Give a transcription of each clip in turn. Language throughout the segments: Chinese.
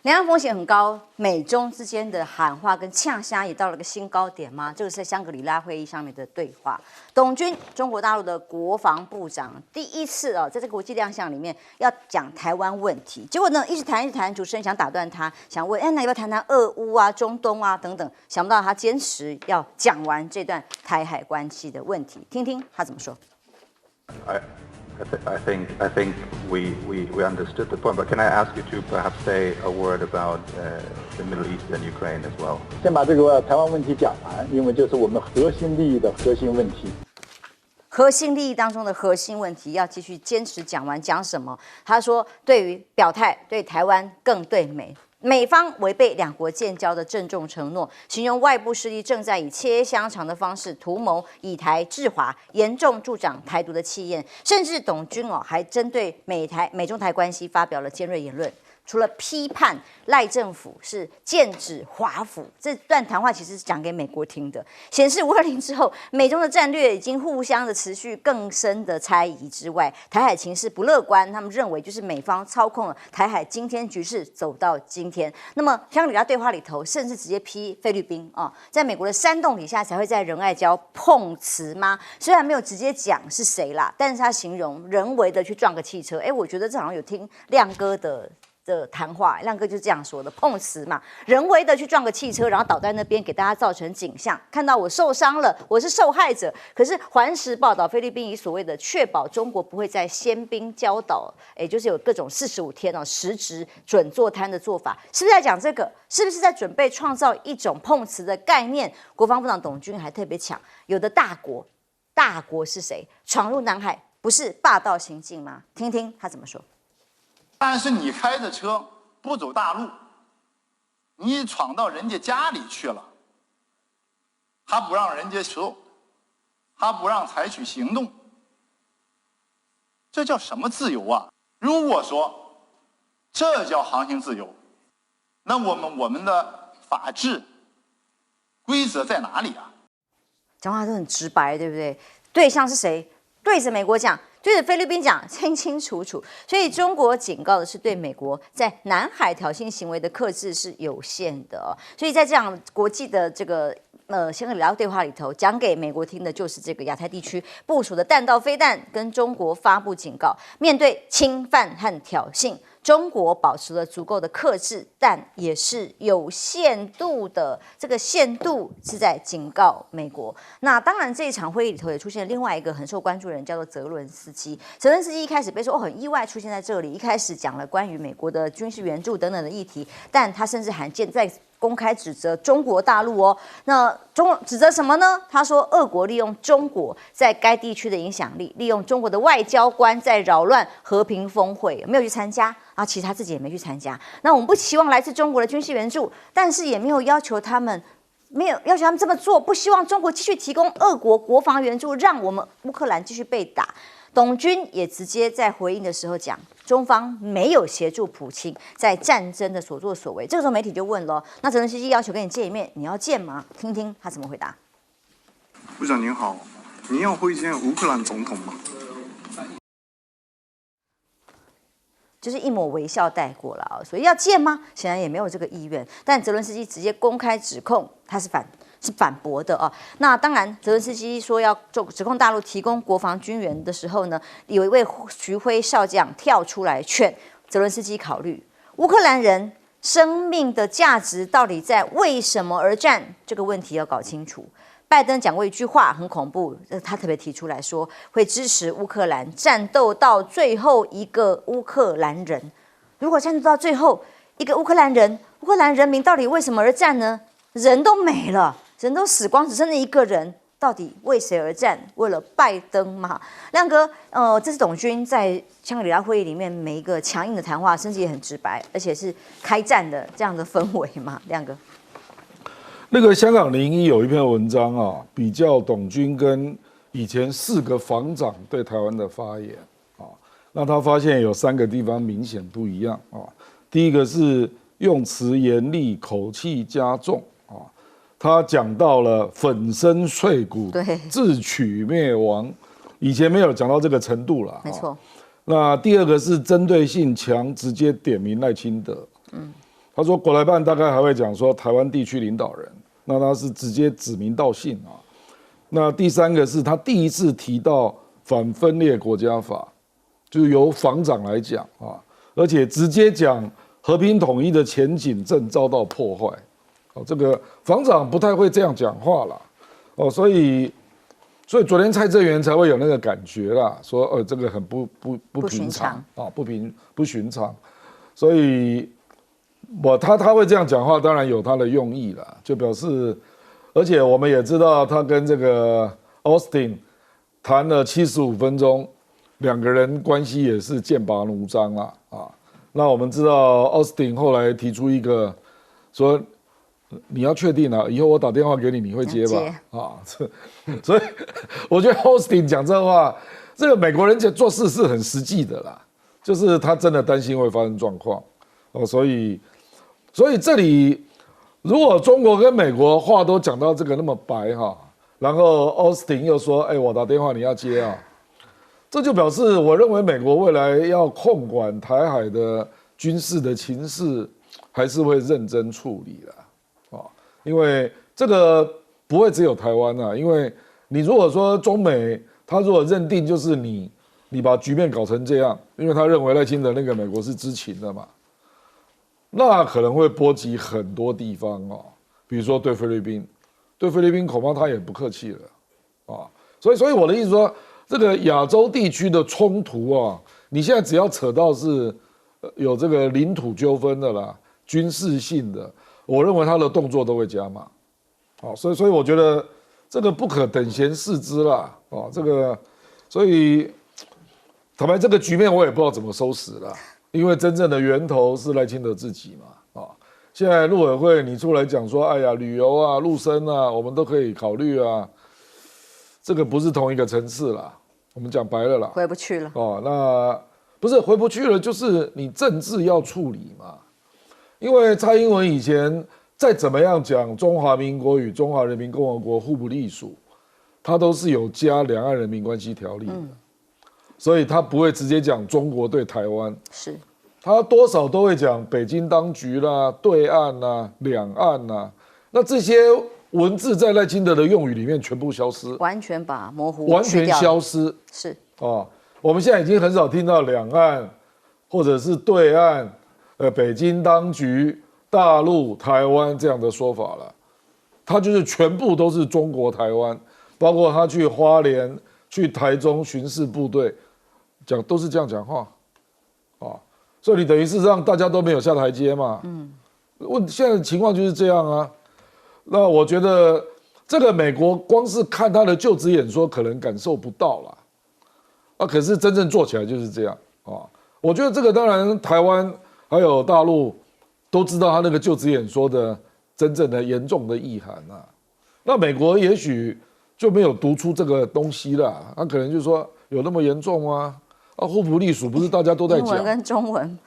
两岸风险很高，美中之间的喊话跟呛虾也到了个新高点吗？这个是在香格里拉会议上面的对话。董军，中国大陆的国防部长，第一次在这个国际亮相里面要讲台湾问题，结果呢一直谈，主持人想打断他，想问，那要不要谈谈俄乌啊、中东啊等等？想不到他坚持要讲完这段台海关系的问题，听听他怎么说。I think we understood the point, but can I ask you to perhaps say a word about the Middle East and Ukraine as well? 先把这个台湾问题讲完，因为这是我们核心利益的核心问题。核心利益当中的核心问题要继续坚持讲完，讲什么？他说，对于表态，对台湾更对美。美方违背两国建交的郑重承诺，形容外部势力正在以切香肠的方式图谋以台制华，严重助长台独的气焰。甚至董军还针对美中台关系发表了尖锐言论。除了批判赖政府是剑指华府，这段谈话其实是讲给美国听的，显示520之后，美中的战略已经互相的持续更深的猜疑之外，台海情势不乐观。他们认为就是美方操控了台海今天局势走到今天。那么香格里拉对话里头，甚至直接批菲律宾在美国的煽动底下才会在仁爱礁碰瓷吗？虽然没有直接讲是谁啦，但是他形容人为的去撞个汽车。我觉得这好像有听亮哥的谈话，亮哥就是这样说的，碰瓷嘛，人为的去撞个汽车，然后倒在那边，给大家造成景象，看到我受伤了，我是受害者。可是环时报道，菲律宾以所谓的确保中国不会在先兵礁岛，就是有各种45天实质准坐滩的做法，是不是在讲这个？是不是在准备创造一种碰瓷的概念？国防部长董军还特别强，有的大国是谁？闯入南海不是霸道行径吗？听听他怎么说。但是你开着车不走大路，你闯到人家家里去了，还不让人家收，还不让采取行动，这叫什么自由啊？如果说这叫航行自由，那我们的法治规则在哪里啊？讲话都很直白，对不对？对象是谁？对着美国讲，对着菲律宾讲，清清楚楚。所以中国警告的是，对美国在南海挑衅行为的克制是有限的所以在这样国际的这个香格里拉对话里头，讲给美国听的就是这个亚太地区部署的弹道飞弹，跟中国发布警告，面对侵犯和挑衅。中国保持了足够的克制，但也是有限度的。这个限度是在警告美国。那当然，这一场会议里头也出现另外一个很受关注的人，叫做泽伦斯基。泽伦斯基一开始被说很意外出现在这里，一开始讲了关于美国的军事援助等等的议题，但他甚至罕见在公开指责中国大陆那指责什么呢？他说，俄国利用中国在该地区的影响力，利用中国的外交官在扰乱和平峰会，没有去参加其实他自己也没去参加。那我们不期望来自中国的军事援助，但是也没有要求他们这么做，不希望中国继续提供俄国国防援助，让我们乌克兰继续被打。董军也直接在回应的时候讲，中方没有协助普京在战争的所作所为。这个时候媒体就问了，那泽连斯基要求跟你见一面，你要见吗？听听他怎么回答。部长您好，您要会见乌克兰总统吗？就是一抹微笑带过了所以要见吗？显然也没有这个意愿。但泽伦斯基直接公开指控他是反驳的那当然，泽伦斯基说要指控大陆提供国防军援的时候呢，有一位徐辉少将跳出来劝泽伦斯基考虑乌克兰人生命的价值到底在为什么而战这个问题要搞清楚。拜登讲过一句话很恐怖，他特别提出来说会支持乌克兰战斗到最后一个乌克兰人。如果战斗到最后一个乌克兰人，乌克兰人民到底为什么而战呢？人都没了，人都死光，只剩下一个人，到底为谁而战？为了拜登吗？亮哥，这是董军在香格里拉会议里面每一个强硬的谈话，甚至也很直白，而且是开战的这样的氛围嘛？亮哥。那个香港01有一篇文章比较董军跟以前4个防长对台湾的发言那他发现有3个地方明显不一样第一个是用词严厉，口气加重他讲到了粉身碎骨，自取灭亡，以前没有讲到这个程度了，没错。那第二个是针对性强，直接点名赖清德，他说国台办大概还会讲说台湾地区领导人，那他是直接指名道姓啊。那第三个是他第一次提到反分裂国家法，就是由防长来讲啊，而且直接讲和平统一的前景正遭到破坏。哦，这个防长不太会这样讲话啦。哦，所以昨天蔡正元才会有那个感觉啦，说这个很不平常啊，不寻常，所以他会这样讲话，当然有他的用意啦，就表示，而且我们也知道他跟这个 Austin 谈了75分钟，两个人关系也是剑拔弩张啦啊。那我们知道 Austin 后来提出一个说，你要确定啊，以后我打电话给你，你会接吧？啊，所以我觉得 Austin 讲这话，这个美国人做事是很实际的啦，就是他真的担心会发生状况哦，所以这里如果中国跟美国话都讲到这个那么白哈，然后 Austin 又说，我打电话你要接啊，这就表示我认为美国未来要控管台海的军事的情势，还是会认真处理的。因为这个不会只有台湾啊，因为你如果说中美，他如果认定就是你把局面搞成这样，因为他认为赖清德那个美国是知情的嘛，那可能会波及很多地方哦，比如说对菲律宾恐怕他也不客气了啊，所以我的意思说，这个亚洲地区的冲突啊，你现在只要扯到是有这个领土纠纷的啦，军事性的。我认为他的动作都会加码，好，所以我觉得这个不可等闲视之啦，这个，所以坦白这个局面我也不知道怎么收拾了，因为真正的源头是赖清德自己嘛，现在陆委会你出来讲说，哎呀，旅游啊、陆生啊，我们都可以考虑啊，这个不是同一个层次啦，我们讲白了啦，回不去了，那不是回不去了，就是你政治要处理嘛。因为蔡英文以前再怎么样讲中华民国与中华人民共和国互不隶属，他都是有加两岸人民关系条例的，所以他不会直接讲中国对台湾，是，他多少都会讲北京当局啦、对岸啦、两岸啦，那这些文字在赖清德的用语里面全部消失，完全把模糊完全消失，是我们现在已经很少听到两岸或者是对岸。北京当局、大陆、台湾这样的说法了，他就是全部都是中国台湾，包括他去花莲、去台中巡视部队，讲都是这样讲话，所以你等于是让大家都没有下台阶嘛，现在的情况就是这样啊。那我觉得这个美国光是看他的就职演说，可能感受不到啦，可是真正做起来就是这样啊。我觉得这个当然台湾。还有大陆都知道他那个就职演说的真正的严重的意涵啊，那美国也许就没有读出这个东西啦，他可能就说有那么严重吗？互不隶属不是大家都在讲，英文跟中文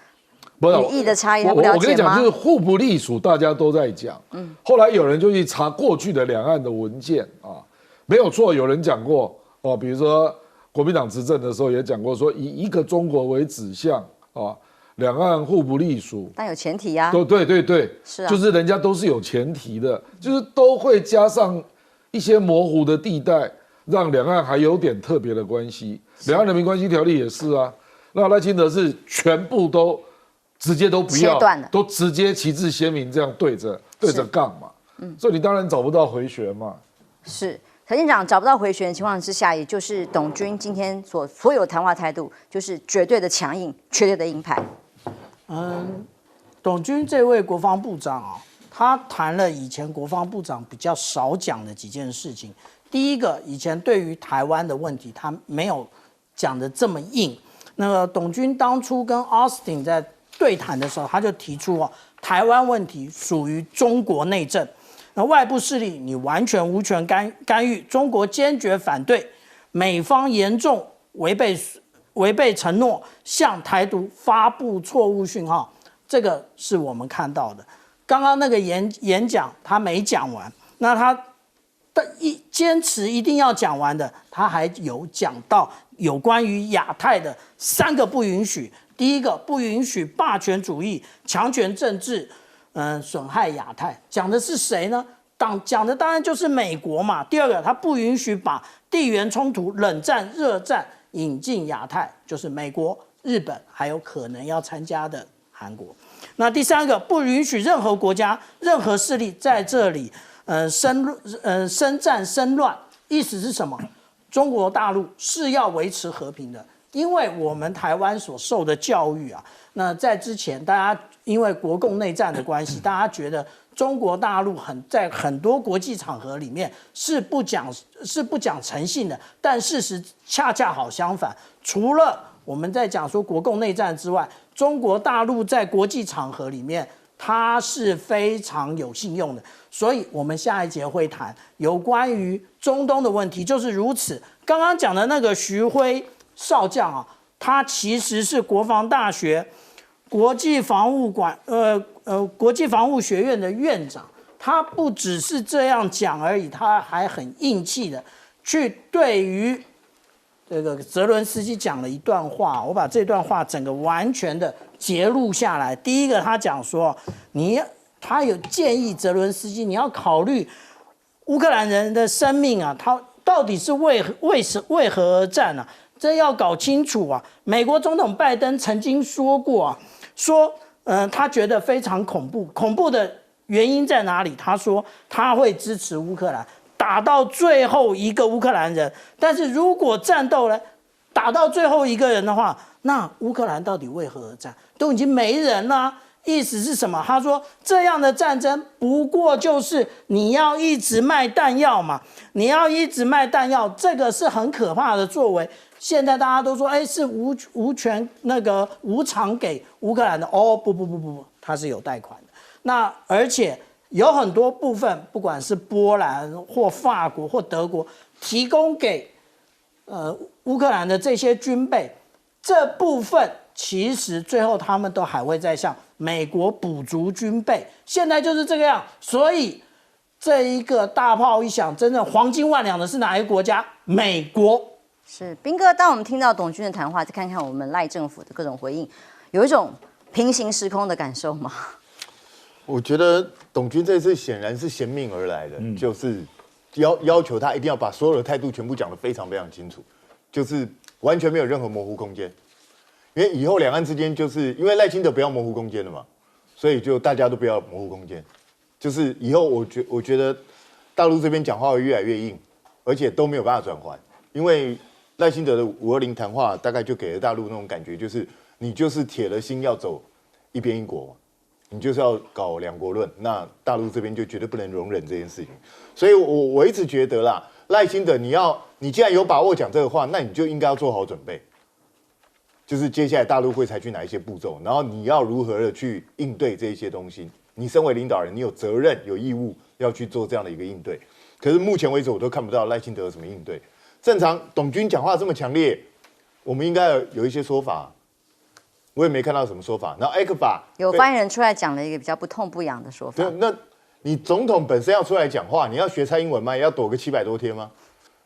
不是语义的差异，他不了解吗？我跟你讲，就是互不隶属大家都在讲，后来有人就去查过去的两岸的文件啊，没有错，有人讲过比如说国民党执政的时候也讲过，说以一个中国为指向啊。两岸互不隶属，但有前提啊。对，是啊，就是人家都是有前提的，就是都会加上一些模糊的地带，让两岸还有点特别的关系。两岸人民关系条例也是啊，那赖清德是全部都直接都不要，都直接旗帜鲜明这样对着杠嘛，所以你当然找不到回旋嘛。是。陈县长找不到回旋的情况之下，也就是董军今天所有谈话态度，就是绝对的强硬，绝对的鹰派。董军这位国防部长啊，他谈了以前国防部长比较少讲的几件事情。第一个，以前对于台湾的问题，他没有讲的这么硬。那个董军当初跟 Austin 在对谈的时候，他就提出台湾问题属于中国内政。那外部势力你完全无权干预，中国坚决反对，美方严重违背承诺，向台独发布错误讯号，这个是我们看到的。刚刚那个演讲他没讲完，那他坚持一定要讲完的，他还有讲到有关于亚太的3个不允许。第一个，不允许霸权主义、强权政治。损害亚太，讲的是谁呢？讲的当然就是美国嘛。第二个，他不允许把地缘冲突、冷战、热战引进亚太，就是美国、日本，还有可能要参加的韩国。那第三个，不允许任何国家、任何势力在这里生战生乱。意思是什么？中国大陆是要维持和平的，因为我们台湾所受的教育啊，那在之前大家因为国共内战的关系，大家觉得中国大陆在很多国际场合里面是不讲诚信的，但事实恰恰好相反。除了我们在讲说国共内战之外，中国大陆在国际场合里面它是非常有信用的。所以我们下一节会谈有关于中东的问题，就是如此。刚刚讲的那个徐辉少将啊，他其实是国防大学国际防务学院的院长，他不只是这样讲而已，他还很硬气的去对于这个泽伦斯基讲了一段话，我把这段话整个完全的截录下来。第一个，他讲说，他有建议泽伦斯基，你要考虑乌克兰人的生命啊，他到底是为何而战啊？这要搞清楚啊！美国总统拜登曾经说过啊，他觉得非常恐怖，恐怖的原因在哪里？他说他会支持乌克兰打到最后一个乌克兰人，但是如果战斗呢打到最后一个人的话，那乌克兰到底为何而战？都已经没人了。意思是什么？他说这样的战争不过就是你要一直卖弹药嘛，你要一直卖弹药，这个是很可怕的作为。现在大家都说，是无偿给乌克兰的。哦，不，它是有贷款的。那而且有很多部分，不管是波兰或法国或德国提供给乌克兰的这些军备，这部分其实最后他们都还会再向美国补足军备，现在就是这个样。所以这一个大炮一响，真正黄金万两的是哪一个国家？美国。是彬哥，当我们听到董军的谈话，再看看我们赖政府的各种回应，有一种平行时空的感受吗？我觉得董军这次显然是衔命而来的，就是要求他一定要把所有的态度全部讲得非常非常清楚，就是完全没有任何模糊空间。因为以后两岸之间，就是因为赖清德不要模糊空间了嘛，所以就大家都不要模糊空间。就是以后我觉得大陆这边讲话会越来越硬，而且都没有办法转换。因为赖清德的520谈话大概就给了大陆那种感觉，就是你就是铁了心要走一边一国嘛，你就是要搞两国论，那大陆这边就绝对不能容忍这件事情。所以我一直觉得啦，赖清德你既然有把握讲这个话，那你就应该要做好准备。就是接下来大陆会采取哪一些步骤，然后你要如何的去应对这一些东西。你身为领导人，你有责任、有义务要去做这样的一个应对。可是目前为止，我都看不到赖清德有什么应对。正常，董军讲话这么强烈，我们应该有一些说法，我也没看到什么说法。然后 ECFA 有发言人出来讲了一个比较不痛不痒的说法。那你总统本身要出来讲话，你要学蔡英文吗？也要躲个700多天吗？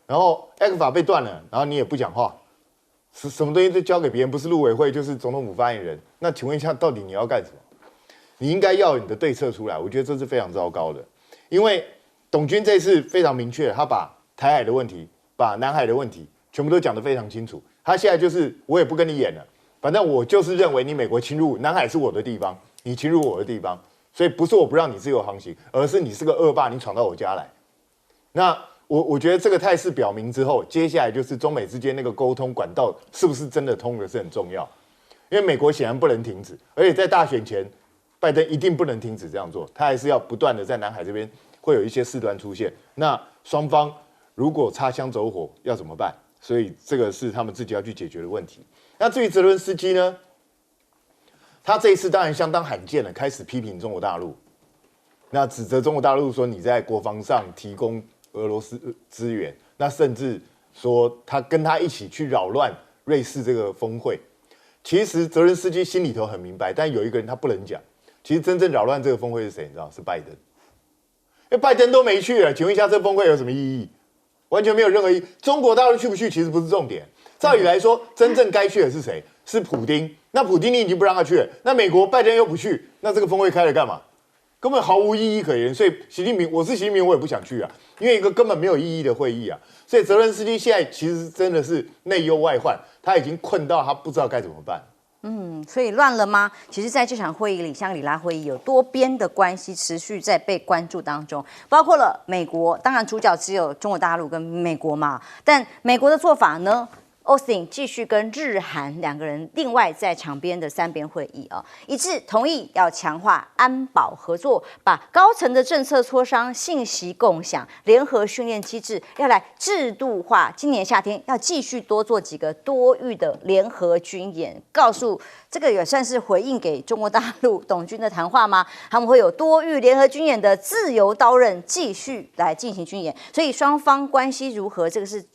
然后 ECFA 被断了，然后你也不讲话。什么东西都交给别人，不是陆委会就是总统府发言人。那请问一下，到底你要干什么？你应该要有你的对策出来。我觉得这是非常糟糕的，因为董军这次非常明确，他把台海的问题、把南海的问题全部都讲得非常清楚。他现在就是我也不跟你演了，反正我就是认为你美国侵入南海是我的地方，你侵入我的地方，所以不是我不让你自由航行，而是你是个恶霸，你闯到我家来。那我觉得这个态势表明之后，接下来就是中美之间那个沟通管道是不是真的通的是很重要，因为美国显然不能停止，而且在大选前，拜登一定不能停止这样做，他还是要不断的在南海这边会有一些事端出现。那双方如果擦枪走火要怎么办？所以这个是他们自己要去解决的问题。那至于泽伦斯基呢，他这一次当然相当罕见了，开始批评中国大陆，那指责中国大陆说你在国防上提供俄罗斯资源，那甚至说他跟他一起去扰乱瑞士这个峰会。其实泽伦斯基心里头很明白，但有一个人他不能讲。其实真正扰乱这个峰会是谁？你知道？是拜登。因为拜登都没去了，请问一下，这峰会有什么意义？完全没有任何意义。中国大陆去不去其实不是重点。照理来说，真正该去的是谁？是普丁。那普丁你已经不让他去了，那美国拜登又不去，那这个峰会开了干嘛？根本毫无意义可言。所以我是习近平，我也不想去啊，因为一个根本没有意义的会议啊。所以泽连斯基现在其实真的是内忧外患，他已经困到他不知道该怎么办。所以乱了吗？其实，在这场会议里，香格里拉会议有多边的关系持续在被关注当中，包括了美国，当然主角只有中国大陆跟美国嘛，但美国的做法呢？Austin 继续跟日韩两个人另外在场边的3边会议啊，一致同意要强化安保合作，把高层的政策磋商、信息共享、联合训练机制要来制度化。今年夏天要继续多做几个多域的联合军演，告诉这个也算是回应给中国大陆董军的谈话吗？他们会有多域联合军演的自由刀刃继续来进行军演，所以双方关系如何，这个是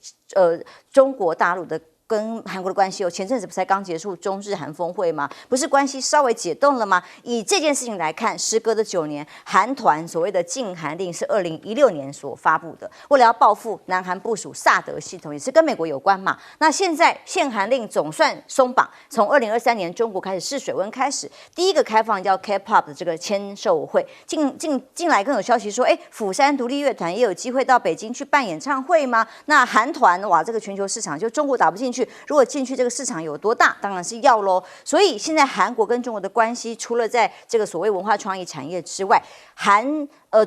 中国大陆的跟韩国的关系前阵子不才刚结束中日韩峰会吗？不是关系稍微解冻了吗？以这件事情来看，时隔的9年，韩团所谓的禁韩令是2016年所发布的，为了要报复南韩部署萨德系统，也是跟美国有关嘛。那现在限韩令总算松绑，从2023年中国开始试水温开始，第一个开放叫 K-pop 的这个签售会，近来更有消息说，釜山独立乐团也有机会到北京去办演唱会吗？那韩团哇，这个全球市场就中国打不进去。如果进去这个市场有多大，当然是要咯。所以现在韩国跟中国的关系，除了在这个所谓文化创意产业之外，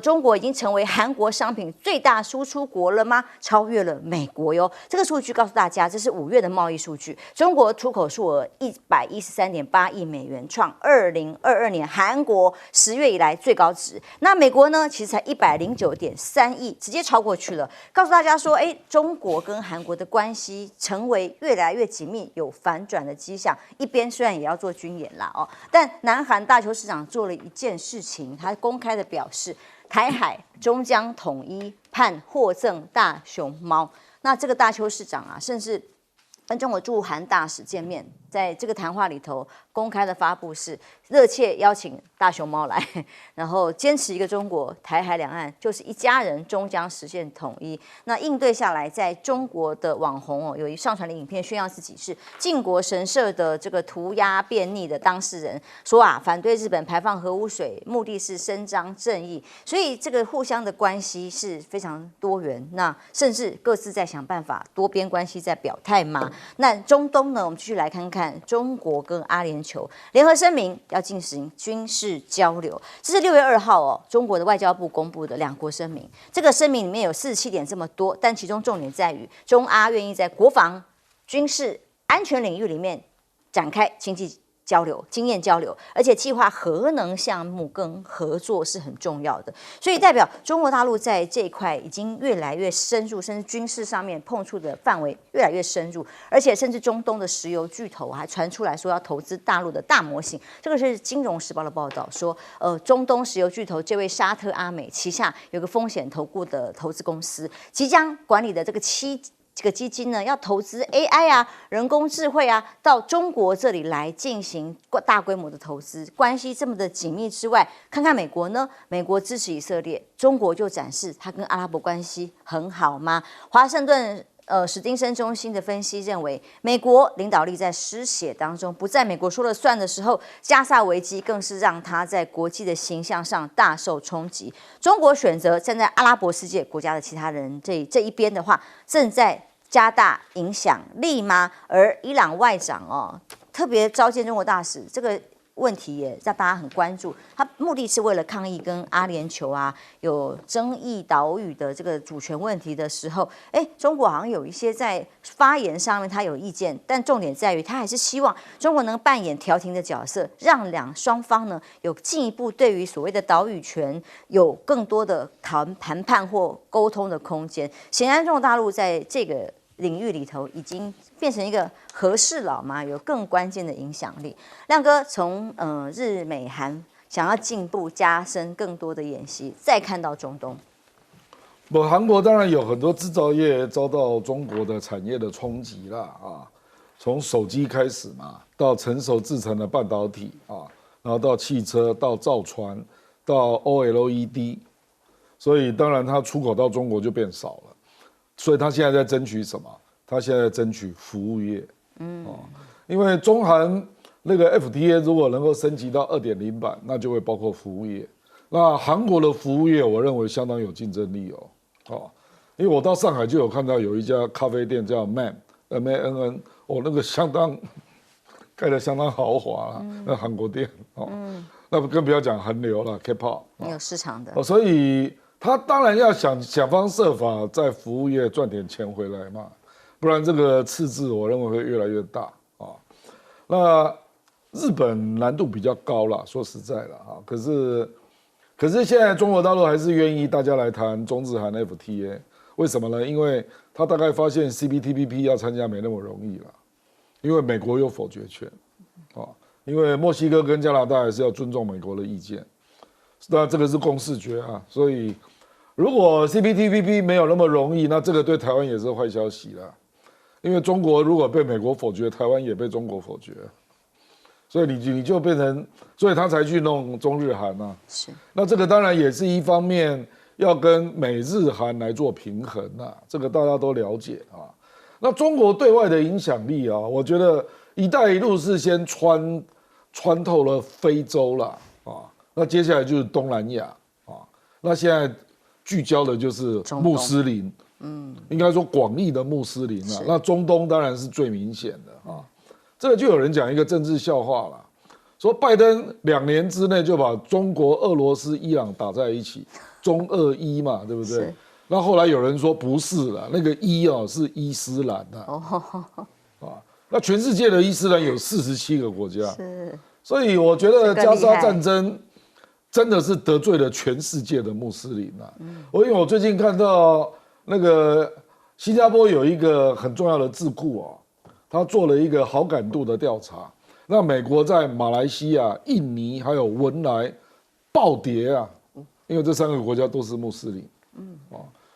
中国已经成为韩国商品最大输出国了吗？超越了美国哟。这个数据告诉大家，这是5月的贸易数据，中国出口数额113.8亿美元，创2022年韩国10月以来最高值。那美国呢，其实才109.3亿，直接超过去了。告诉大家说，中国跟韩国的关系成为越来越紧密，有反转的迹象。一边虽然也要做军演啦但南韩大邱市长做了一件事情，他公开的表示，台海终将统一，盼获赠大熊猫。那这个大邱市长啊，甚至跟中国驻韩大使见面，在这个谈话里头公开的发布是热切邀请大熊猫来，然后坚持一个中国，台海两岸就是一家人，终将实现统一。那应对下来，在中国的网红有一上传的影片炫耀自己是靖国神社的这个涂鸦便溺的当事人，说反对日本排放核污水，目的是伸张正义。所以这个互相的关系是非常多元，那甚至各自在想办法多边关系在表态嘛。那中东呢，我们继续来看看中国跟阿联酋联合声明要进行军事交流，这是6月2号中国的外交部公布的2国声明。这个声明里面有47点这么多，但其中重点在于中阿愿意在国防、军事、安全领域里面展开经济交流、经验交流，而且计划核能项目跟合作是很重要的，所以代表中国大陆在这一块已经越来越深入，甚至军事上面碰触的范围越来越深入，而且甚至中东的石油巨头还传出来说要投资大陆的大模型。这个是《金融时报》的报道说，中东石油巨头这位沙特阿美旗下有个风险投顾的投资公司，即将管理的这个基金呢，要投资 AI 人工智慧到中国这里来进行大规模的投资，关系这么的紧密之外，看看美国呢？美国支持以色列，中国就展示它跟阿拉伯关系很好吗？华盛顿史丁森中心的分析认为，美国领导力在失血当中，不在美国说了算的时候，加萨危机更是让他在国际的形象上大受冲击。中国选择站在阿拉伯世界国家的其他人这一边的话，正在加大影响力吗？而伊朗外长特别召见中国大使，这个问题也让大家很关注。他目的是为了抗议跟阿联酋有争议岛屿的这个主权问题的时候，中国好像有一些在发言上面他有意见，但重点在于他还是希望中国能扮演调停的角色，让双方呢有进一步对于所谓的岛屿权有更多的谈判或沟通的空间。显然，中国大陆在这个领域里头已经变成一个和事佬嘛，有更关键的影响力。亮哥从日美韩想要进步加深更多的演习，再看到中东。韩国当然有很多制造业遭到中国的产业的冲击啦从手机开始嘛，到成熟制成的半导体然后到汽车，到造船，到 OLED， 所以当然它出口到中国就变少了。所以他现在在争取什么？他现在在争取服务业，因为中韩那个 FTA 如果能够升级到2.0版，那就会包括服务业。那韩国的服务业，我认为相当有竞争力哦，因为我到上海就有看到有一家咖啡店叫 MANN，那个盖得相当豪华啦，那韩国店哦，那更不要讲韩流了 K-pop， 有市场的，所以他当然要想方设法在服务业赚点钱回来嘛，不然这个赤字我认为会越来越大啊。那日本难度比较高啦，说实在的啊，可是现在中国大陆还是愿意大家来谈中日韩 FTA， 为什么呢？因为他大概发现 CPTPP 要参加没那么容易了，因为美国有否决权啊，因为墨西哥跟加拿大还是要尊重美国的意见，那这个是共识决啊，所以如果 CPTPP 没有那么容易，那这个对台湾也是坏消息啦，因为中国如果被美国否决，台湾也被中国否决。所以你就变成，所以他才去弄中日韩啊。是。那这个当然也是一方面要跟美日韩来做平衡啊，这个大家都了解啊。那中国对外的影响力啊，我觉得“一带一路”是先穿透了非洲啦啊，那接下来就是东南亚啊，那现在聚焦的就是穆斯林，应该说广义的穆斯林啊。那中东当然是最明显的啊。这个就有人讲一个政治笑话了，说拜登2年之内就把中国、俄罗斯、伊朗打在一起，中俄伊嘛，对不对？那后来有人说不是了，那个伊是伊斯兰啊，那全世界的伊斯兰有47个国家，所以我觉得加沙战争真的是得罪了全世界的穆斯林啊。因为我最近看到那个新加坡有一个很重要的智库啊。他做了一个好感度的调查，那美国在马来西亚、印尼还有文莱暴跌啊，因为这3个国家都是穆斯林，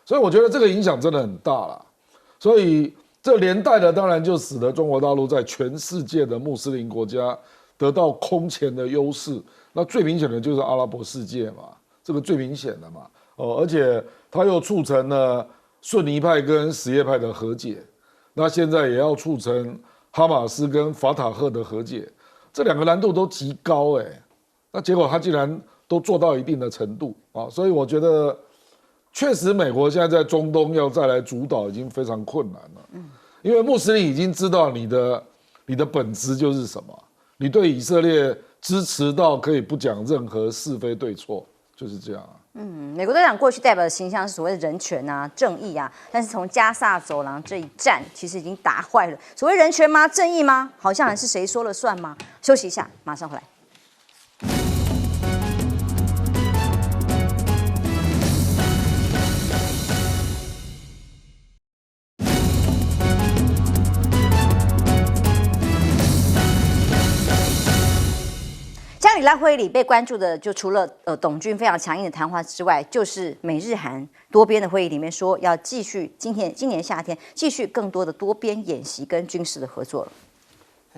所以我觉得这个影响真的很大啦。所以这连带的当然就使得中国大陆在全世界的穆斯林国家得到空前的优势。那最明显的就是阿拉伯世界嘛，这个最明显的嘛，而且它又促成了逊尼派跟什叶派的和解。那现在也要促成哈马斯跟法塔赫的和解，这2个难度都极高那结果他竟然都做到一定的程度啊，所以我觉得确实美国现在在中东要再来主导已经非常困难了，因为穆斯林已经知道你的本质就是什么，你对以色列支持到可以不讲任何是非对错，就是这样啊。美国队长过去代表的形象是所谓的人权啊、正义啊，但是从加萨走廊这一战，其实已经打坏了。所谓人权吗？正义吗？好像还是谁说了算吗？休息一下，马上回来。加里拉会议里被关注的，就除了董军非常强硬的谈话之外，就是美日韩多边的会议里面说要继续今年夏天继续更多的多边演习跟军事的合作了。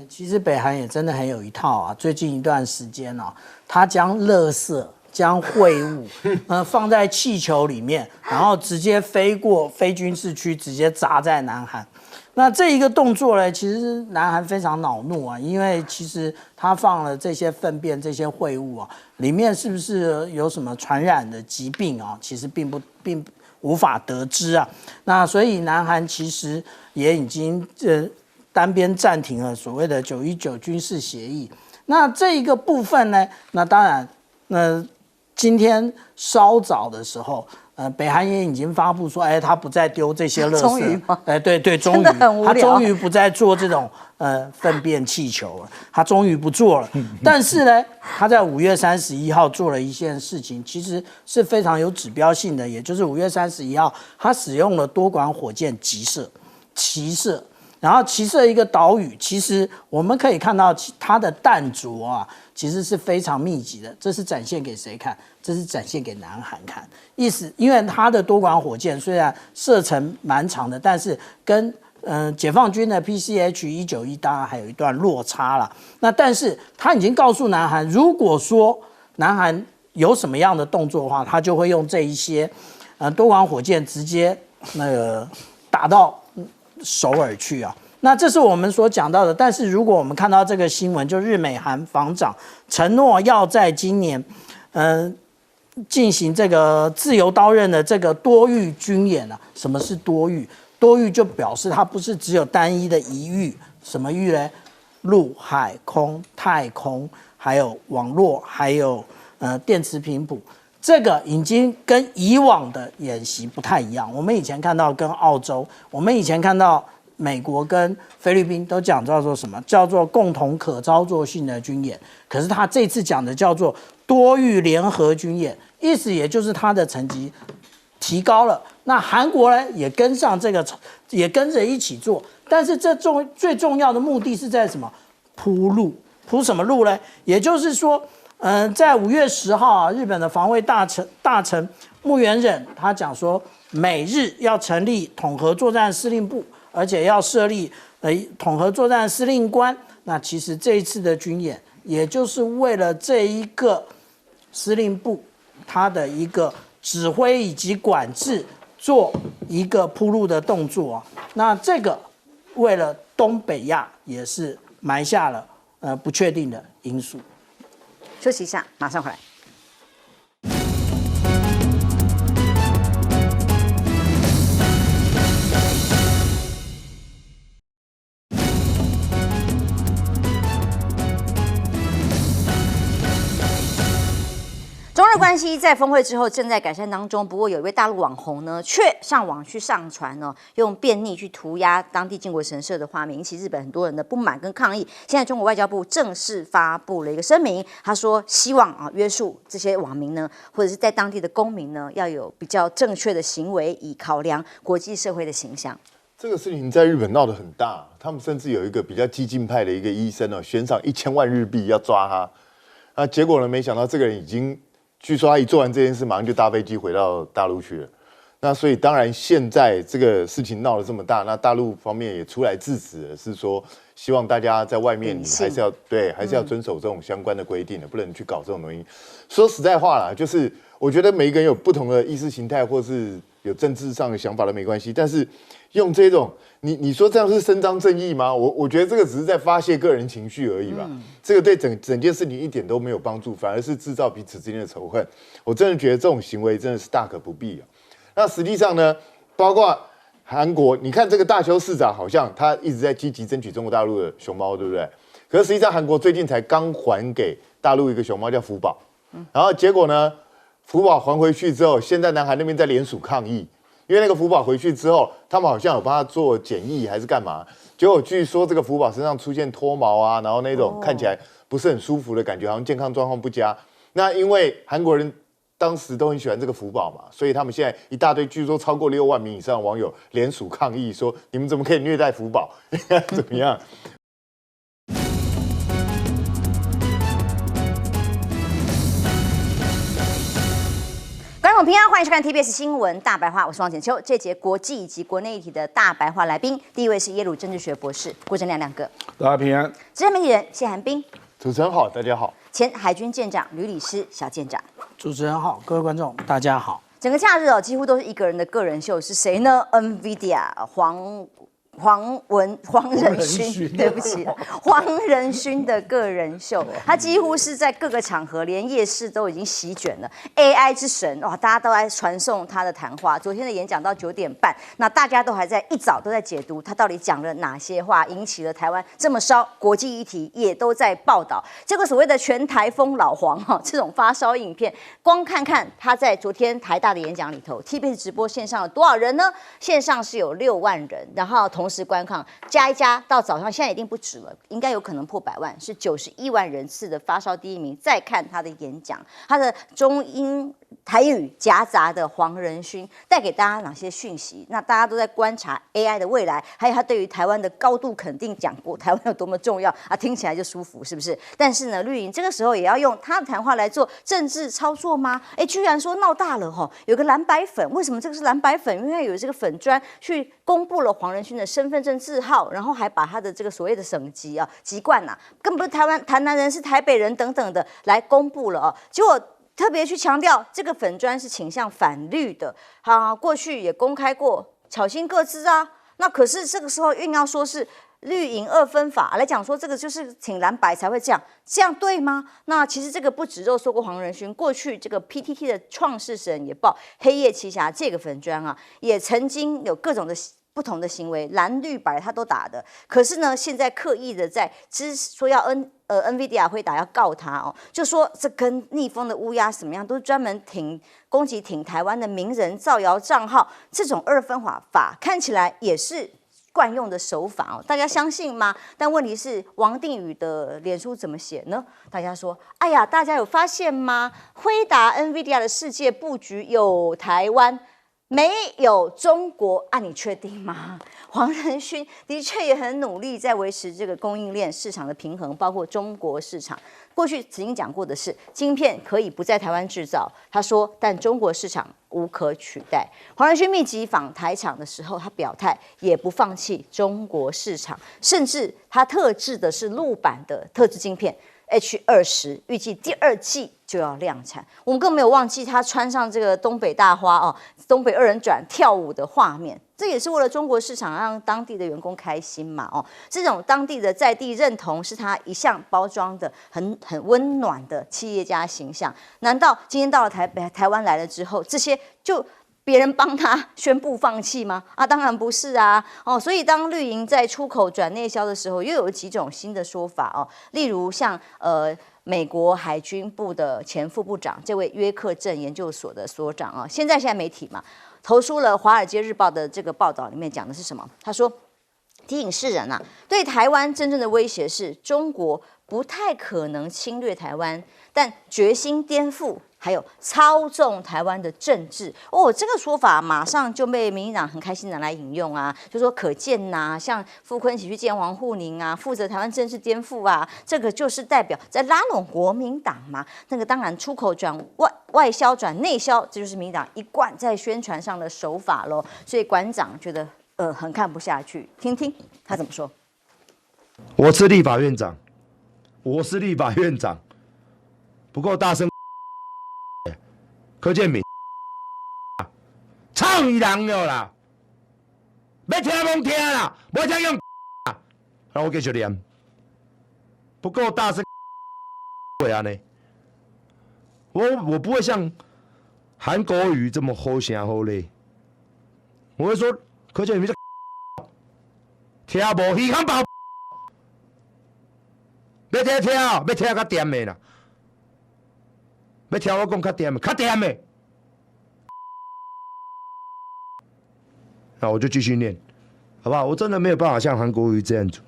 其实北韩也真的很有一套啊，最近一段时间啊，他将垃圾、将秽物放在气球里面，然后直接飞过非军事区，直接砸在南韩。那这一个动作呢，其实南韩非常恼怒啊，因为其实他放了这些粪便、这些秽物啊，里面是不是有什么传染的疾病啊？其实并无法得知啊。那所以南韩其实也已经单边暂停了所谓的919军事协议。那这一个部分呢，那当然，今天稍早的时候。北韩也已经发布说，他不再丢这些垃圾，终于吗？对，终于，他终于不再做这种粪便气球了，他终于不做了。但是呢，他在5月31号做了一件事情，其实是非常有指标性的，也就是5月31号，他使用了多管火箭齐射，然后齐射一个岛屿，其实我们可以看到它的弹着啊，其实是非常密集的。这是展现给谁看？这是展现给南韩看。意思，因为它的多管火箭虽然射程蛮长的，但是跟解放军的 PCH-191当然还有一段落差了。那但是他已经告诉南韩，如果说南韩有什么样的动作的话，他就会用这一些多管火箭直接打到首尔去啊。那这是我们所讲到的。但是如果我们看到这个新闻，就日美韩防长承诺要在今年，进行这个自由刀刃的这个多域军演啊。什么是多域？多域就表示它不是只有单一的一域，什么域呢？陆、海、空、太空，还有网络，还有电磁频谱。这个已经跟以往的演习不太一样。我们以前看到跟澳洲，我们以前看到美国跟菲律宾都讲叫做什么？叫做共同可操作性的军演。可是他这次讲的叫做多域联合军演，意思也就是他的层级提高了。那韩国呢也跟上这个，也跟着一起做。但是这最重要的目的是在什么？铺路，铺什么路呢？也就是说。在5月10号啊，日本的防卫大臣木原忍他讲说，美日要成立统合作战司令部，而且要设立统合作战司令官。那其实这一次的军演，也就是为了这一个司令部它的一个指挥以及管制做一个铺路的动作啊。那这个为了东北亚也是埋下了不确定的因素。休息一下，马上回来。中日关系在峰会之后正在改善当中，不过有一位大陆网红呢，却上网去上传呢，用便昵去涂鸦当地靖国神社的画面，引起日本很多人的不满跟抗议。现在中国外交部正式发布了一个声明，他说希望约束这些网民呢，或者是在当地的公民呢，要有比较正确的行为，以考量国际社会的形象。这个事情在日本闹得很大，他们甚至有一个比较激进派的一个医生哦，悬赏1000万日币要抓他，结果呢，没想到这个人已经。据说他一做完这件事，马上就搭飞机回到大陆去了。那所以当然现在这个事情闹得这么大，那大陆方面也出来制止了，是说希望大家在外面你还是要遵守这种相关的规定的，不能去搞这种东西。说实在话啦，就是我觉得每一个人有不同的意识形态，或是有政治上的想法都没关系，但是用这种你说这样是伸张正义吗？我觉得这个只是在发泄个人情绪而已吧。这个对整件事情一点都没有帮助，反而是制造彼此之间的仇恨。我真的觉得这种行为真的是大可不必啊。那实际上呢，包括韩国，你看这个大邱市长好像他一直在积极争取中国大陆的熊猫，对不对？可是实际上韩国最近才刚还给大陆一个熊猫叫福宝，然后结果呢，福宝还回去之后，现在南韩那边在联署抗议。因为那个福宝回去之后，他们好像有帮他做检疫还是干嘛，结果据说这个福宝身上出现脱毛啊，然后那种看起来不是很舒服的感觉，好像健康状况不佳。那因为韩国人当时都很喜欢这个福宝嘛，所以他们现在一大堆，据说超过6万名以上的网友联署抗议，说你们怎么可以虐待福宝？应该怎么样？观众平安，欢迎收看 TBS 新闻大白话，我是王简秋。这节国际以及国内议题的大白话来宾，第一位是耶鲁政治学博士郭正亮亮哥，大家平安。资深媒体人谢寒冰，主持人好，大家好。前海军舰长吕礼诗小舰长，主持人好，各位观众大家好。整个假日几乎都是一个人的个人秀，是谁呢 ？NVIDIA 黄仁勋，对不起，黄仁勋的个人秀，他几乎是在各个场合，连夜市都已经席卷了。AI 之神哇，大家都在传颂他的谈话。昨天的演讲到9点半，那大家都还在一早都在解读他到底讲了哪些话，引起了台湾这么烧，国际议题也都在报道。这个所谓的全台风老黄这种发烧影片，光看看他在昨天台大的演讲里头 ，TBS 直播线上有多少人呢？线上是有6万人，然后同时观看加一加到早上，现在一定不止了，应该有可能破100万，是91万人次的发烧第一名。再看他的演讲，他的中英台语夹杂的黄仁勋带给大家哪些讯息？那大家都在观察 AI 的未来，还有他对于台湾的高度肯定，讲过台湾有多么重要啊，听起来就舒服，是不是？但是呢，绿营这个时候也要用他的谈话来做政治操作吗？居然说闹大了有个蓝白粉，为什么这个是蓝白粉？因为有这个粉专去公布了黄仁勋的身份证字号，然后还把他的这个所谓的省籍籍贯更不是台南人，是台北人等等的来公布了结果特别去强调这个粉专是倾向反绿的过去也公开过巧心各自那可是这个时候硬要说是绿营二分法来讲说，这个就是挺蓝白才会这样对吗？那其实这个不止肉搜过黄仁勋，过去这个 PTT 的创世人也报黑夜奇侠这个粉专啊，也曾经有各种的不同的行为，蓝绿白他都打的，可是呢，现在刻意的在说要NVIDIA 会打要告他哦，就说这跟逆风的乌鸦什么样，都是专门攻击挺台湾的名人造谣账号，这种二分法看起来也是惯用的手法哦，大家相信吗？但问题是王定宇的脸书怎么写呢？大家说，哎呀，大家有发现吗？辉达 NVIDIA 的世界布局有台湾，没有中国啊？你确定吗？黄仁勋的确也很努力在维持这个供应链市场的平衡，包括中国市场。过去曾经讲过的是，晶片可以不在台湾制造，他说，但中国市场无可取代。黄仁勋密集访台厂的时候，他表态也不放弃中国市场，甚至他特制的是陆版的特制晶片。H20预计第2季就要量产，我们更没有忘记他穿上这个东北大花哦，东北2人转跳舞的画面，这也是为了中国市场让当地的员工开心嘛哦，这种当地的在地认同是他一向包装的很温暖的企业家形象。难道今天到了台湾来了之后，这些就别人帮他宣布放弃吗？啊，当然不是啊！哦，所以当绿营在出口转内销的时候，又有几种新的说法哦，例如像美国海军部的前副部长这位约克镇研究所的所长啊，现在媒体嘛投书了《华尔街日报》的这个报道，里面讲的是什么？他说提醒世人啊，对台湾真正的威胁是中国不太可能侵略台湾，但决心颠覆还有操纵台湾的政治哦，这个说法马上就被民进党很开心拿来引用啊，就说可见呐，像傅昆萁去见王沪宁啊，负责台湾政治颠覆啊，这个就是代表在拉拢国民党嘛。那个当然出口转外销转内销，这就是民进党一贯在宣传上的手法咯。所以馆长觉得很看不下去，听听他怎么说。我是立法院长，不够大声。柯建铭，操你人了啦！要听拢听啦，无听用啦。让我继续念，不够大声，会安呢？我不会像韩国瑜这么好声好嘞。我会说柯建铭这听无稀罕包，要听较点的啦。要听我讲较点的，那我就继续念，好不好？我真的没有办法像韩国瑜这样做。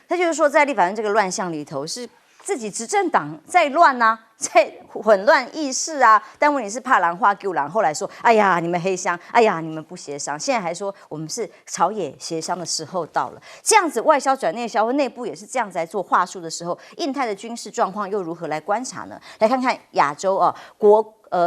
他就是说，在立法院这个乱象里头，是自己执政党在乱啊，在混乱议事啊。但问题是怕狼话救狼，后来说，哎呀，你们黑箱，哎呀，你们不协商，现在还说我们是朝野协商的时候到了。这样子外销转内销，内部也是这样子来做话术的时候，印太的军事状况又如何来观察呢？来看看亚洲啊，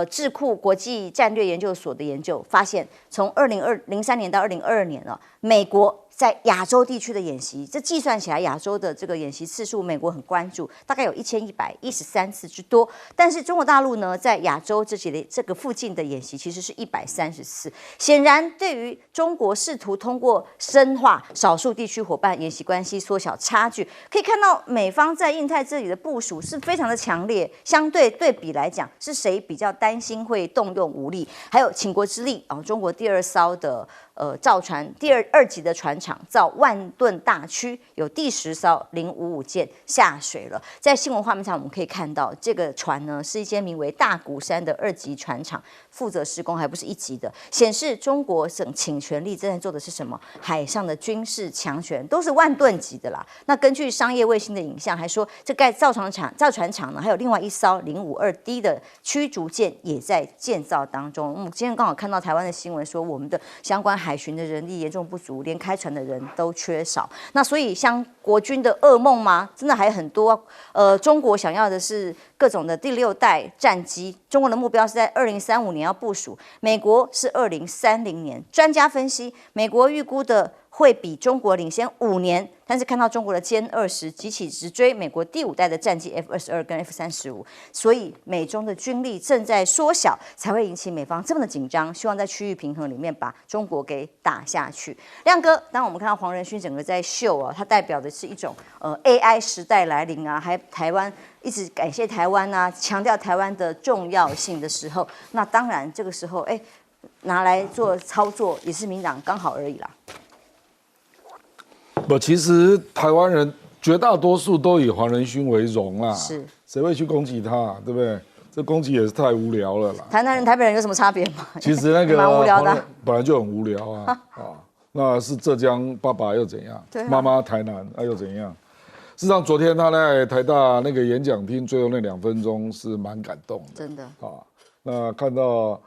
智库国际战略研究所的研究发现，从2003年到2022年啊，美国在亚洲地区的演习，这计算起来亚洲的这个演习次数，美国很关注，大概有1113次之多。但是中国大陆呢，在亚洲这个附近的演习其实是130次。显然，对于中国试图通过深化少数地区伙伴演习关系，缩小差距，可以看到美方在印太这里的部署是非常的强烈。相对比来讲，是谁比较担心会动用武力？还有倾国之力啊，中国第2艘的造船第二级的船厂造万吨大驱，有第10艘055舰下水了。在新闻画面上，我们可以看到这个船呢是一间名为大鼓山的2级船厂，负责施工，还不是1级的，显示中国倾全力正在做的是什么？海上的军事强权，都是万吨级的啦。那根据商业卫星的影像，还说这造船厂呢，还有另外1艘052D 的驱逐舰也在建造当中。我们今天刚好看到台湾的新闻说，我们的相关海巡的人力严重不足，连开船的人都缺少。那所以像国军的噩梦吗？真的还很多。中国想要的是各种的第6代战机，中国的目标是在2035年要部署，美国是2030年。专家分析，美国预估的会比中国领先5年，但是看到中国的歼20急起直追美国第5代的战机 F-22跟 F-35，所以美中的军力正在缩小，才会引起美方这么的紧张，希望在区域平衡里面把中国给打下去。亮哥，当我们看到黄仁勋整个在秀啊，它代表的是一种AI 时代来临啊，还台湾一直感谢台湾啊，强调台湾的重要性的时候，那当然这个时候拿来做操作也是民党刚好而已啦。不，其实台湾人绝大多数都以黄仁勋为荣啦，是，谁会去攻击他，对不对？这攻击也是太无聊了啦。台南人、台北人有什么差别吗？其实那个蛮无聊的啊，本来就很无聊啊那是浙江爸爸又怎样？妈妈台南又怎样？事实上，昨天他在台大那个演讲厅最后那2分钟是蛮感动的，真的那看到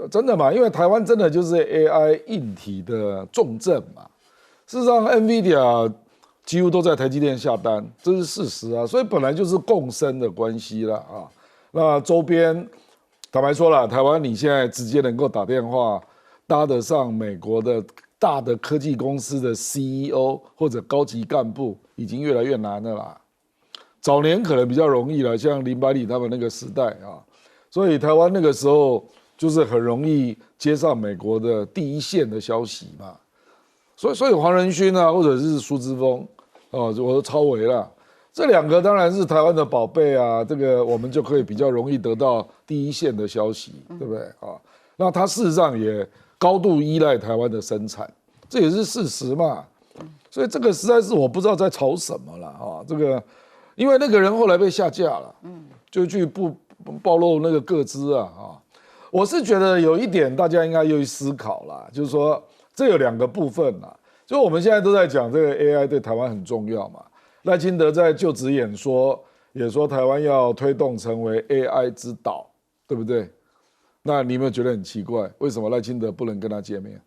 真的嘛，因为台湾真的就是 AI 硬体的重镇嘛。事实上 ，NVIDIA 几乎都在台积电下单，这是事实啊，所以本来就是共生的关系啦那周边坦白说了，台湾你现在直接能够打电话搭得上美国的大的科技公司的 CEO 或者高级干部，已经越来越难了啦。早年可能比较容易了，像林百里他们那个时代所以台湾那个时候就是很容易接上美国的第一线的消息嘛。所以黄仁勋或者是苏之峰我说超维啦，这2个当然是台湾的宝贝啊，这个我们就可以比较容易得到第一线的消息，对不对那他事实上也高度依赖台湾的生产，这也是事实嘛。所以这个实在是我不知道在吵什么了这个，因为那个人后来被下架了，就去不暴露那个个资我是觉得有一点大家应该去思考啦，就是说这有2个部分啦，就我们现在都在讲这个 AI 对台湾很重要嘛。赖清德在就职演说也说台湾要推动成为 AI 之岛，对不对？那你有没有觉得很奇怪，为什么赖清德不能跟他见面？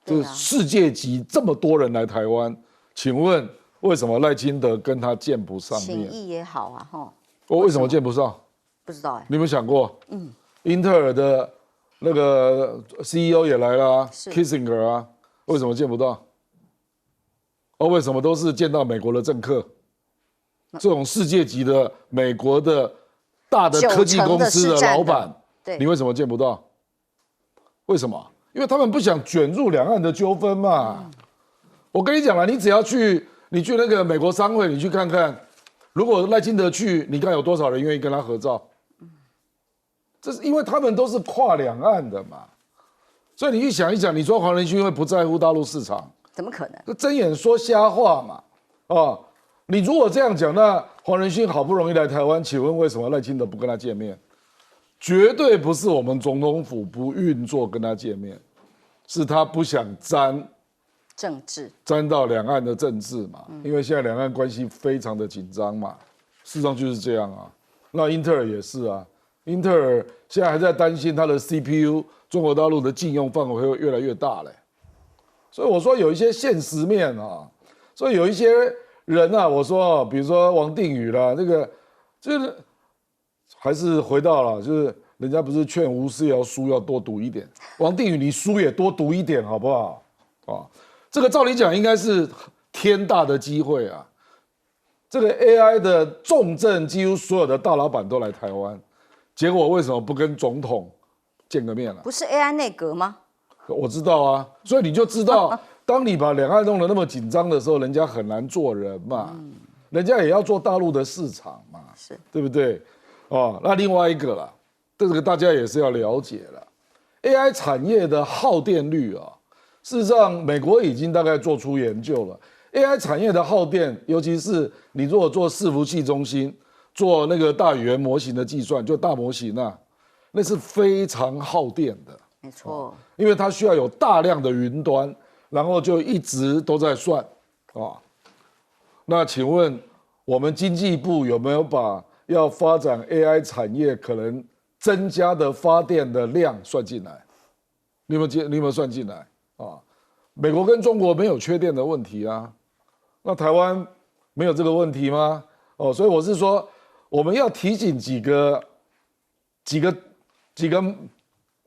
就是世界级这么多人来台湾，请问为什么赖清德跟他见不上面？情谊也好啊我为什么见不上？不知道你有没有想过？英特尔的那个 CEO 也来了Kissinger 为什么见不到？为什么都是见到美国的政客？这种世界级的美国的大的科技公司的老板，你为什么见不到？为什么？因为他们不想卷入两岸的纠纷嘛。我跟你讲了，你只要你去那个美国商会，你去看看，如果赖清德去，你看有多少人愿意跟他合照？这是因为他们都是跨两岸的嘛。所以你去想一想，你说黄仁勋会不在乎大陆市场？怎么可能？这睁眼说瞎话嘛！你如果这样讲，那黄仁勋好不容易来台湾，请问为什么赖清德不跟他见面？绝对不是我们总统府不运作跟他见面，是他不想沾到两岸的政治嘛。因为现在两岸关系非常的紧张嘛，事实上就是这样啊。那英特尔也是啊，英特尔现在还在担心它的 CPU 中国大陆的禁用范围会越来越大嘞。所以我说有一些现实面啊，所以有一些人啊，我说比如说王定宇啦，这个就是还是回到了，就是人家不是劝吴思瑶书要多读一点，王定宇你书也多读一点好不好？这个照理讲应该是天大的机会啊！这个 AI 的重镇，几乎所有的大老板都来台湾，结果为什么不跟总统见个面了？不是 AI 内阁吗？我知道啊，所以你就知道，当你把两岸弄得那么紧张的时候，人家很难做人嘛，人家也要做大陆的市场嘛，对不对？那另外一个啦，这个大家也是要了解了 ，AI 产业的耗电率啊，事实上美国已经大概做出研究了 ，AI 产业的耗电，尤其是你如果做伺服器中心，做那个大语言模型的计算，就大模型啊，那是非常耗电的。没错，因为它需要有大量的云端，然后就一直都在算那请问我们经济部有没有把要发展 AI 产业可能增加的发电的量算进来？你有没有算进来美国跟中国没有缺电的问题啊，那台湾没有这个问题吗？所以我是说，我们要提醒几个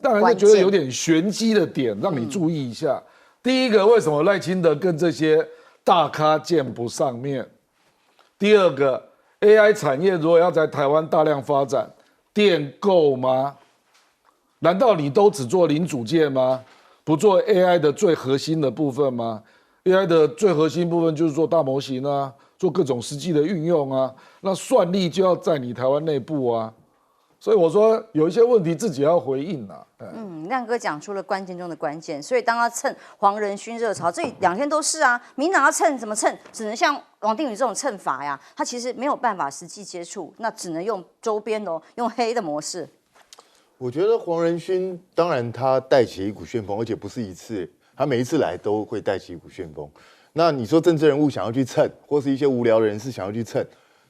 当然就觉得有点玄机的点，让你注意一下。第一个，为什么赖清德跟这些大咖见不上面？第二个 ，AI 产业如果要在台湾大量发展，电够吗？难道你都只做零组件吗？不做 AI 的最核心的部分吗 ？AI 的最核心部分就是做大模型啊，做各种实际的运用啊。那算力就要在你台湾内部啊。所以我说有一些问题自己要回应啊。亮哥讲出了关键中的关键。所以当他蹭黄仁勋热潮，这2天都是啊，民党要蹭怎么蹭？只能像王定宇这种蹭法呀，他其实没有办法实际接触，那只能用周边的，用黑的模式。我觉得黄仁勋当然他带起一股旋风，而且不是一次，他每一次来都会带起一股旋风。那你说政治人物想要去蹭，或是一些无聊的人士想要去蹭，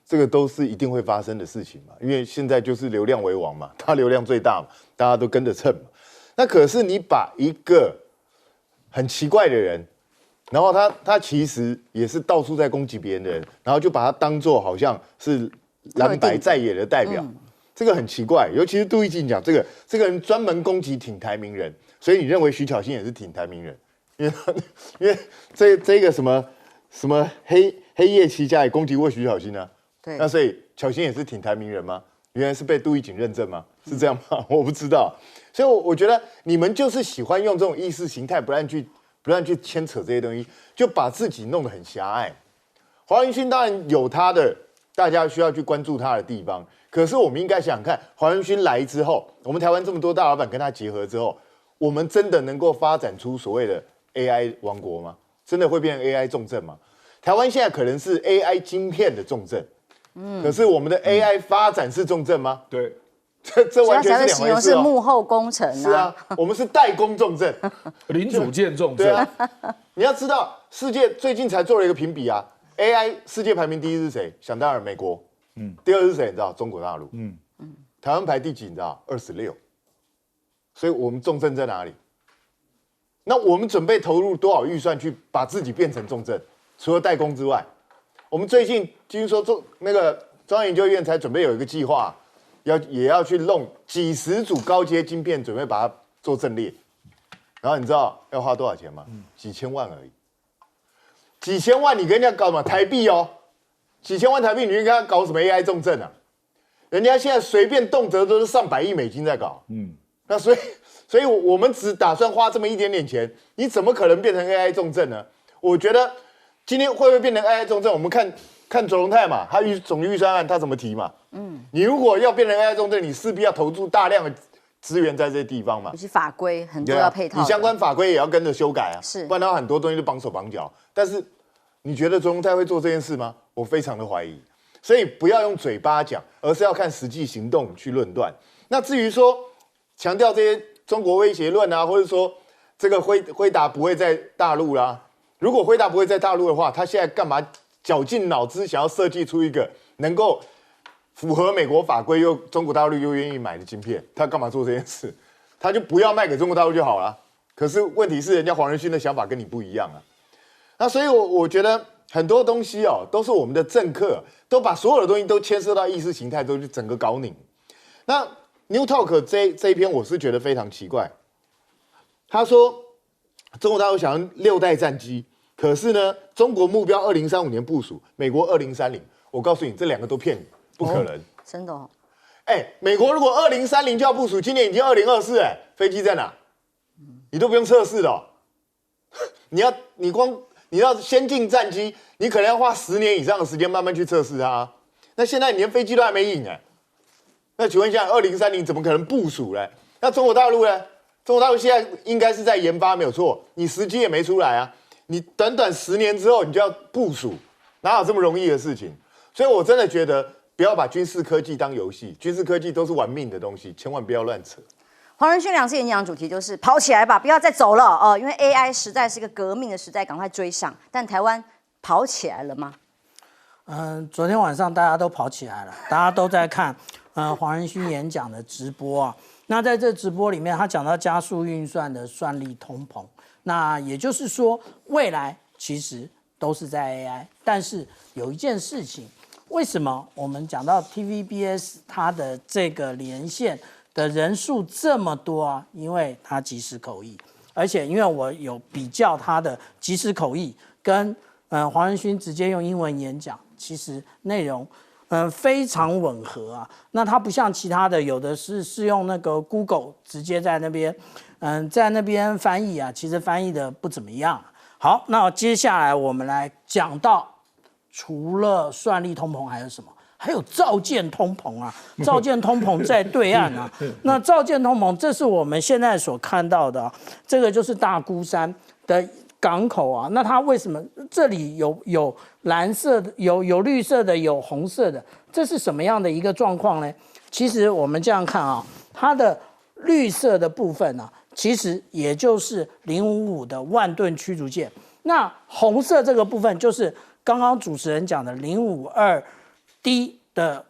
这个都是一定会发生的事情嘛，因为现在就是流量为王嘛，他流量最大嘛，大家都跟着蹭嘛。那可是你把一个很奇怪的人，然后他其实也是到处在攻击别人的人，然后就把他当作好像是蓝白在野的代表。这个很奇怪，尤其是杜奕瑾讲这个人专门攻击挺台名人，所以你认为徐巧芯也是挺台名人，因为这个什么黑夜旗下也攻击过徐巧芯啊，对，那所以巧芯也是挺台名人吗？原来是被杜奕瑾认证吗？是这样吗？我不知道，所以我觉得你们就是喜欢用这种意识形态不断去牵扯这些东西，就把自己弄得很狭隘。黄仁勋当然有他的大家需要去关注他的地方。可是我们应该想想看，黄仁勋来之后，我们台湾这么多大老板跟他结合之后，我们真的能够发展出所谓的 AI 王国吗？真的会变成 AI 重镇吗？台湾现在可能是 AI 晶片的重镇，可是我们的 AI 发展是重镇吗？对，这完全是两回事是幕后工程啊。是啊，我们是代工重镇，零组件重镇。对啊，你要知道，世界最近才做了一个评比啊 ，AI 世界排名第一是谁？想当然美国。第二是谁？你知道？中国大陆。台湾排第几？你知道？26。所以我们重镇在哪里？那我们准备投入多少预算去把自己变成重镇？除了代工之外，我们最近听说那个中央研究院才准备有一个计划，也要去弄几十组高阶晶片，准备把它做阵列。然后你知道要花多少钱吗？几千万而已。几千万，你跟人家搞什么台币哦？几千万台币，你去跟他搞什么 AI 重镇啊？人家现在随便动辄都是上百亿美金在搞。那所以我们只打算花这么一点点钱，你怎么可能变成 AI 重镇呢？我觉得今天会不会变成 AI 重镇？我们看卓荣泰嘛，他总预算案他怎么提嘛？你如果要变成 AI 重镇，你势必要投注大量的资源在这些地方嘛。尤其法规很多要配套，你相关法规也要跟着修改啊，是，不然它很多东西都绑手绑脚。但是你觉得卓荣泰会做这件事吗？我非常的怀疑。所以不要用嘴巴讲，而是要看实际行动去论断。那至于说强调这些中国威胁论啊，或者说这个辉达不会在大陆啦，如果辉达不会在大陆的话，他现在干嘛绞尽脑汁想要设计出一个能够符合美国法规又中国大陆又愿意买的晶片？他干嘛做这件事？他就不要卖给中国大陆就好了。可是问题是，人家黄仁勋的想法跟你不一样啊。那所以我觉得很多东西哦，都是我们的政客都把所有的东西都牵涉到意识形态，都去整个搞拧。那 New Talk 这一篇我是觉得非常奇怪。他说中国大陆想要6代战机，可是呢，中国目标2035年部署，美国2030。我告诉你，这2个都骗你，不可能。真的哦。美国如果2030就要部署，今年已经2024，飞机在哪？你都不用测试了。你要先进战机，你可能要花10年以上的时间慢慢去测试它。那现在你连飞机都还没引那请问一下，2030怎么可能部署呢？那中国大陆呢？中国大陆现在应该是在研发，没有错。你时机也没出来啊，你短短10年之后你就要部署，哪有这么容易的事情？所以我真的觉得不要把军事科技当游戏，军事科技都是玩命的东西，千万不要乱扯。黄仁勋2次演讲主题就是跑起来吧，不要再走了因为 AI 时代是一个革命的时代，赶快追上。但台湾跑起来了吗？昨天晚上大家都跑起来了，大家都在看黄仁勋演讲的直播啊。那在这直播里面，他讲到加速运算的算力通膨，那也就是说，未来其实都是在 AI。但是有一件事情，为什么我们讲到 TVBS 它的这个连线的人数这么多啊？因为他即时口译，而且因为我有比较他的即时口译跟黄仁勋直接用英文演讲，其实内容非常吻合啊。那它不像其他的，有的是用那个 Google 直接在那边在那边翻译啊，其实翻译的不怎么样。好，那接下来我们来讲到除了算力通膨还有什么？还有造舰通膨啊，造舰通膨在对岸啊。那造舰通膨，这是我们现在所看到的，这个就是大孤山的港口啊。那它为什么这里有蓝色的、有绿色的、有红色的？这是什么样的一个状况呢？其实我们这样看啊，它的绿色的部分啊，其实也就是055的万吨驱逐舰。那红色这个部分就是刚刚主持人讲的052D 的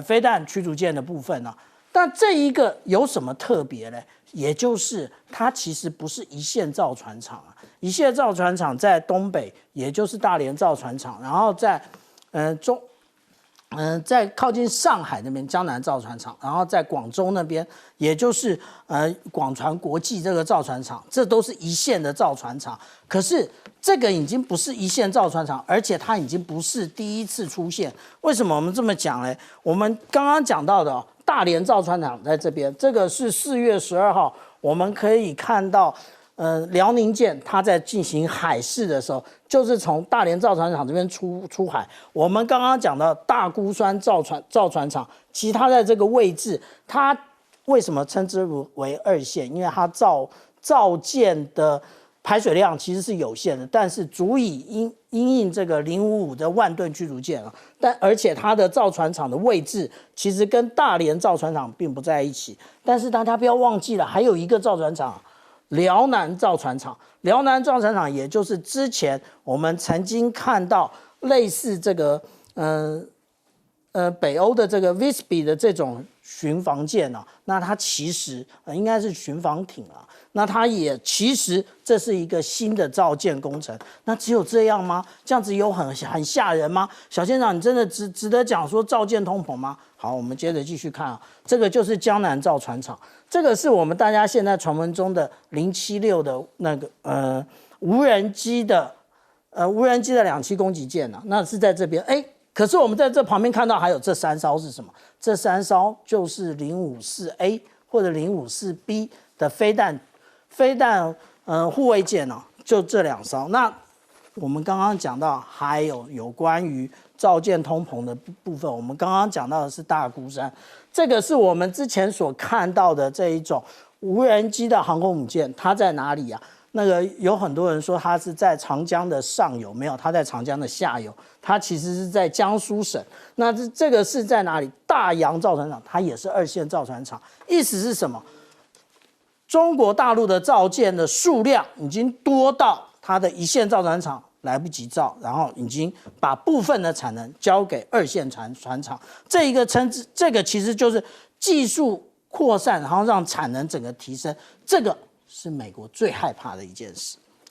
飞弹驱逐舰的部分啊。但这一个有什么特别呢？也就是它其实不是一线造船厂啊，一线造船厂在东北，也就是大连造船厂，然后在在靠近上海那边江南造船厂，然后在广州那边，也就是广船国际这个造船厂，这都是一线的造船厂。可是这个已经不是一线造船厂，而且它已经不是第一次出现。为什么我们这么讲呢？我们刚刚讲到的大连造船厂在这边，这个是4月12号，我们可以看到。辽宁舰它在进行海试的时候，就是从大连造船厂这边出海。我们刚刚讲到大孤山造船厂，其实它在这个位置，它为什么称之为2线？因为它造舰的排水量其实是有限的，但是足以因应这个055的万吨驱逐舰啊。而且它的造船厂的位置其实跟大连造船厂并不在一起。但是大家不要忘记了，还有一个造船厂。辽南造船厂，辽南造船厂也就是之前我们曾经看到类似这个北欧的这个 Visby 的这种巡防舰啊，那它其实应该是巡防艇啊，那它也其实这是一个新的造舰工程。那只有这样吗？这样子有很吓人吗？小舰长，你真的值得讲说造舰通膨吗？好，我们接着继续看啊，这个就是江南造船厂。这个是我们大家现在传闻中的076的那个无人机的2栖攻击舰啊，那是在这边。可是我们在这旁边看到还有这3艘是什么？这3艘就是054A 或者054B 的飞弹护卫舰啊，就这2艘。那我们刚刚讲到还有关于造舰通膨的部分，我们刚刚讲到的是大孤山。这个是我们之前所看到的这一种无人机的航空母舰，它在哪里啊？那个有很多人说它是在长江的上游，没有，它在长江的下游，它其实是在江苏省。那这个是在哪里？大洋造船厂，它也是2线造船厂。意思是什么？中国大陆的造舰的数量已经多到它的1线造船厂来不及造，然后已经把部分的产能交给2线船厂。这个其实就是技术扩散，然后让产能整个提升。这个是美国最害怕的一件事。